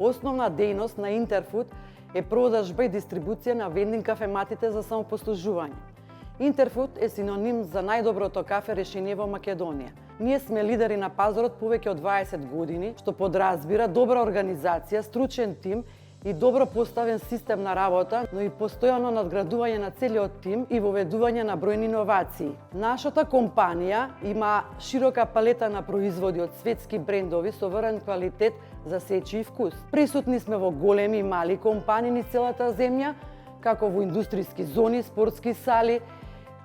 Основна дејност на Интерфуд е продажба и дистрибуција на вендинг кафематите за самопослужување. Интерфуд е синоним за најдоброто кафе решение во Македонија. Ние сме лидери на пазарот повеќе од 20 години, што подразбира добра организација, стручен тим и добро поставен систем на работа, но и постојано надградување на целиот тим и воведување на бројни иновации. Нашата компанија има широка палета на производи од светски брендови со врен квалитет за сечи и вкус. Присутни сме во големи и мали компании низ целата земја, како во индустријски зони, спортски сали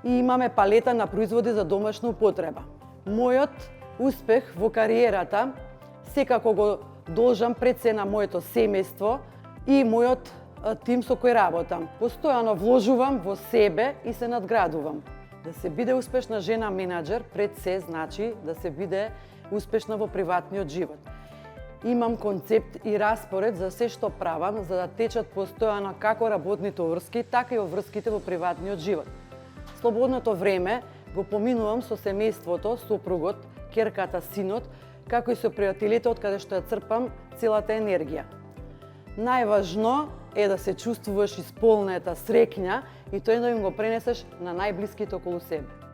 и имаме палета на производи за домашна употреба. Мојот успех во кариерата секако го должам пред се на моето семејство и мојот тим со кој работам. Постојано вложувам во себе и се надградувам. Да се биде успешна жена менаџер пред се значи да се биде успешна во приватниот живот. Имам концепт и распоред за се што правам, за да течат постојано како работните врски, така и врските во приватниот живот. Слободното време го поминувам со семејството, сопругот, ќерката, синот, како и со пријателите од каде што ја црпам целата енергија. Најважно е да се чувствуваш исполнета, среќна и тоа да им го пренесеш на најблиските околу себе.